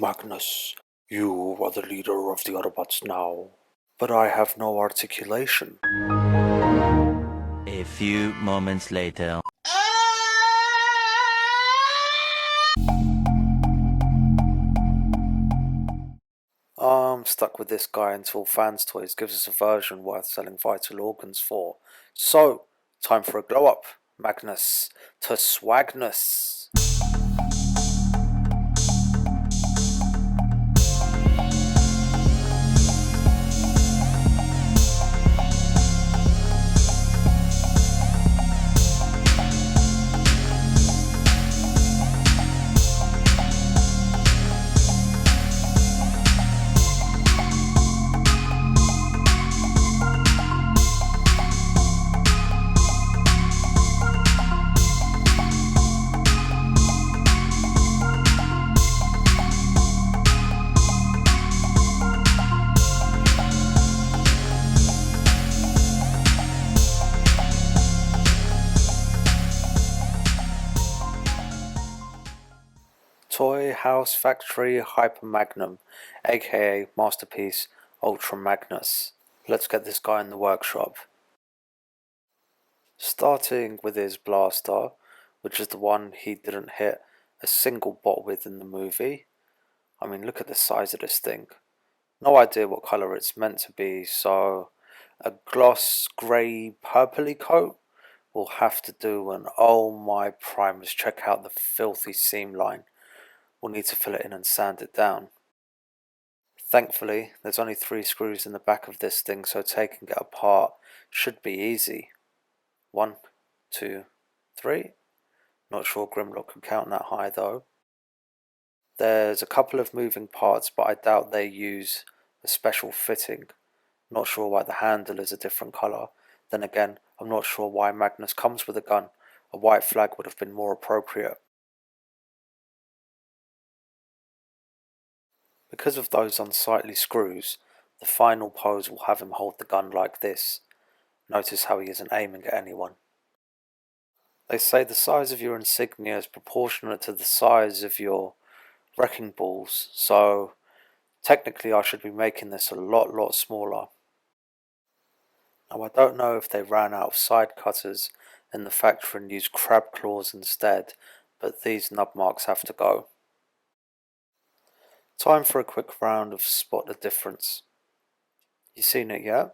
Magnus, you are the leader of the Autobots now, but I have no articulation. A few moments later. I'm stuck with this guy until Fans Toys gives us a version worth selling vital organs for. So, time for a glow up, Magnus to Swagnus. Toy House Factory Hyper Magnum, aka Masterpiece Ultra Magnus. Let's get this guy in the workshop. Starting with his blaster, which is the one he didn't hit a single bot with in the movie. I mean, look at the size of this thing. No idea what colour it's meant to be, so a gloss grey purpley coat will have to do, and oh my primers, check out the filthy seam line. We'll need to fill it in and sand it down. Thankfully, there's only 3 screws in the back of this thing, so taking it apart should be easy. 1, 2, 3. Not sure Grimlock can count that high though. There's a couple of moving parts, but I doubt they use a special fitting. Not sure why the handle is a different colour. Then again, I'm not sure why Magnus comes with a gun. A white flag would have been more appropriate. Because of those unsightly screws, the final pose will have him hold the gun like this. Notice how he isn't aiming at anyone. They say the size of your insignia is proportionate to the size of your wrecking balls, so technically I should be making this a lot smaller. Now I don't know if they ran out of side cutters in the factory and used crab claws instead, but these nub marks have to go. Time for a quick round of spot the difference. You seen it yet?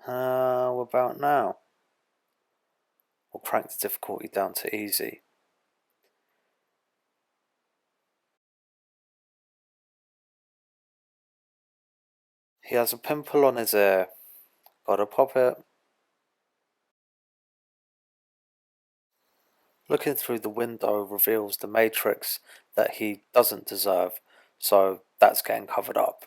How about now? We'll crank the difficulty down to easy. He has a pimple on his ear. Gotta pop it. Looking through the window reveals the matrix that he doesn't deserve, so that's getting covered up.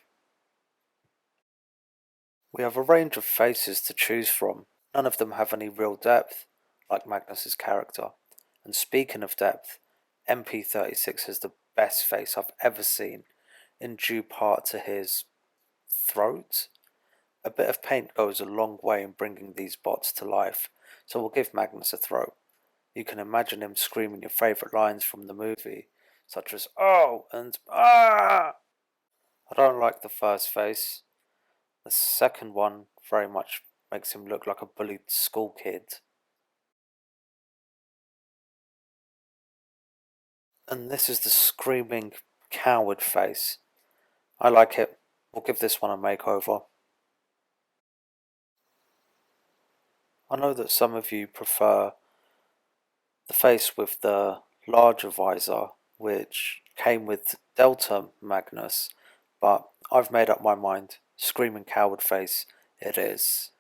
We have a range of faces to choose from. None of them have any real depth, like Magnus's character. And speaking of depth, MP36 has the best face I've ever seen, in due part to his throat. A bit of paint goes a long way in bringing these bots to life, so we'll give Magnus a throat. You can imagine him screaming your favourite lines from the movie, such as "Oh" and "Ah!" I don't like the first face. The second one very much makes him look like a bullied school kid. And this is the screaming coward face. I like it. We'll give this one a makeover. I know that some of you prefer the face with the larger visor, which came with Delta Magnus, but I've made up my mind. Screaming coward face it is.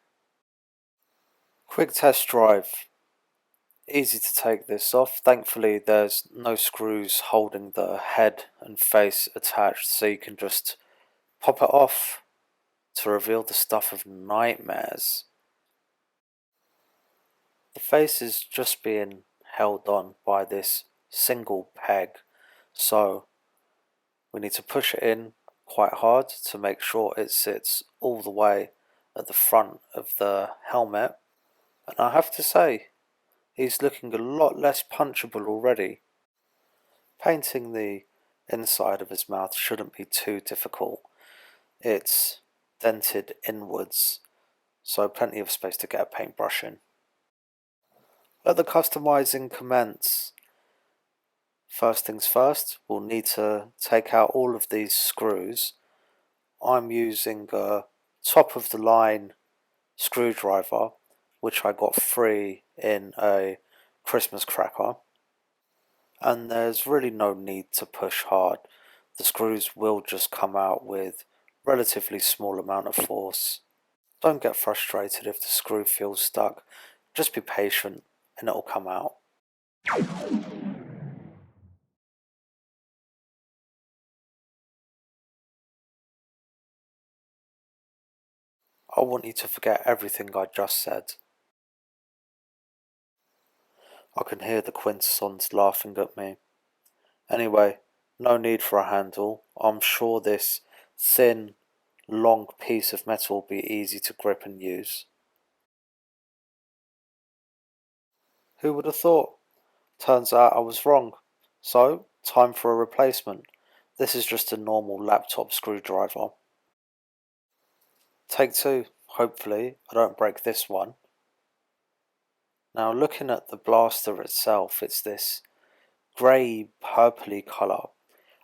Quick test drive. Easy to take this off. Thankfully there's no screws holding the head and face attached, so you can just pop it off to reveal the stuff of nightmares. The face is just being held on by this single peg, so we need to push it in quite hard to make sure it sits all the way at the front of the helmet. And I have to say, he's looking a lot less punchable already. Painting the inside of his mouth shouldn't be too difficult. It's dented inwards, so plenty of space to get a paintbrush in. Let the customizing commence. First things first, we'll need to take out all of these screws. I'm using a top of the line screwdriver, which I got free in a Christmas cracker. And there's really no need to push hard. The screws will just come out with relatively small amount of force. Don't get frustrated if the screw feels stuck. Just be patient and it'll come out. I want you to forget everything I just said. I can hear the Quintessons laughing at me. Anyway, no need for a handle. I'm sure this thin, long piece of metal will be easy to grip and use. Who would have thought? Turns out I was wrong. So, time for a replacement. This is just a normal laptop screwdriver. Take two. Hopefully, I don't break this one. Now, looking at the blaster itself, it's this grey, purpley colour.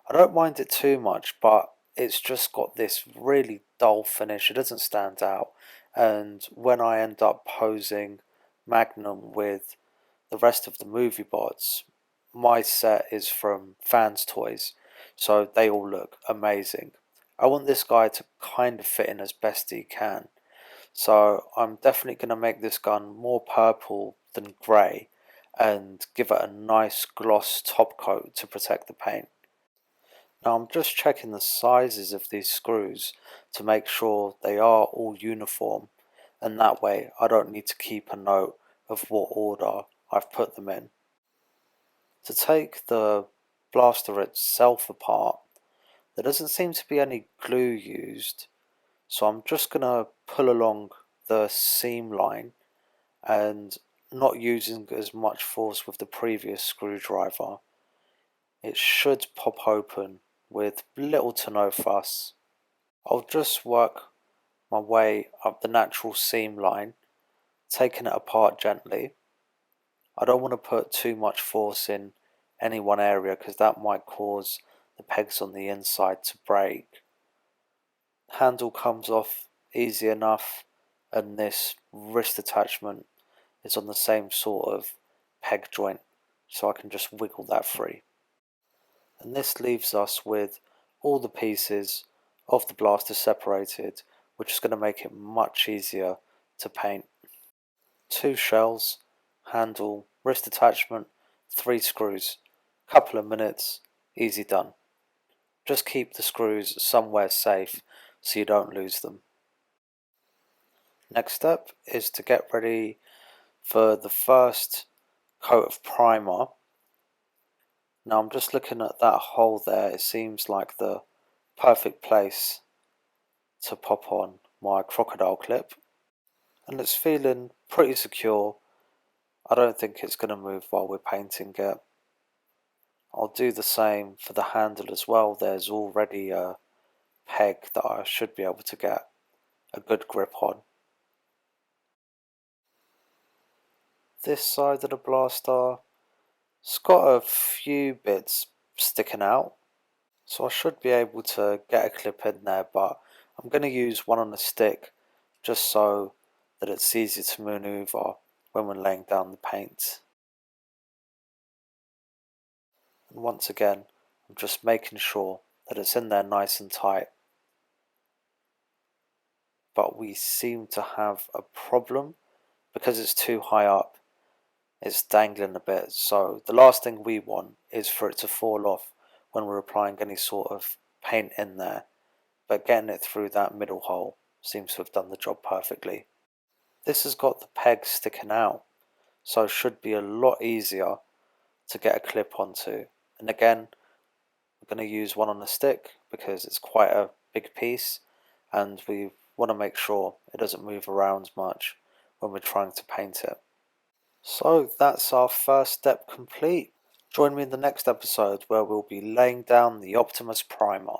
I don't mind it too much, but it's just got this really dull finish. It doesn't stand out. And when I end up posing Magnum with the rest of the movie bots, my set is from Fans Toys, so they all look amazing. I want this guy to kind of fit in as best he can, so I'm definitely going to make this gun more purple than grey and give it a nice gloss top coat to protect the paint. Now I'm just checking the sizes of these screws to make sure they are all uniform, and that way I don't need to keep a note of what order I've put them in. To take the blaster itself apart, there doesn't seem to be any glue used, so I'm just going to pull along the seam line and not using as much force with the previous screwdriver. It should pop open with little to no fuss. I'll just work my way up the natural seam line, taking it apart gently. I don't want to put too much force in any one area because that might cause the pegs on the inside to break. Handle comes off easy enough, and this wrist attachment is on the same sort of peg joint, so I can just wiggle that free. And this leaves us with all the pieces of the blaster separated, which is going to make it much easier to paint. 2 shells, handle, wrist attachment, 3 screws. Couple of minutes, easy done. Just keep the screws somewhere safe so you don't lose them. Next step is to get ready for the first coat of primer. Now I'm just looking at that hole there. It seems like the perfect place to pop on my crocodile clip, and it's feeling pretty secure. I don't think it's going to move while we're painting it. I'll do the same for the handle as well. There's already a peg that I should be able to get a good grip on. This side of the blaster, it's got a few bits sticking out, so I should be able to get a clip in there, but I'm going to use one on a stick just so that it's easier to maneuver when we're laying down the paint. And once again, I'm just making sure that it's in there nice and tight. But we seem to have a problem because it's too high up. It's dangling a bit, so the last thing we want is for it to fall off when we're applying any sort of paint in there, but getting it through that middle hole seems to have done the job perfectly. This has got the peg sticking out, so it should be a lot easier to get a clip onto. And again, we're going to use one on a stick because it's quite a big piece and we want to make sure it doesn't move around much when we're trying to paint it. So that's our first step complete. Join me in the next episode where we'll be laying down the Optimus Primer.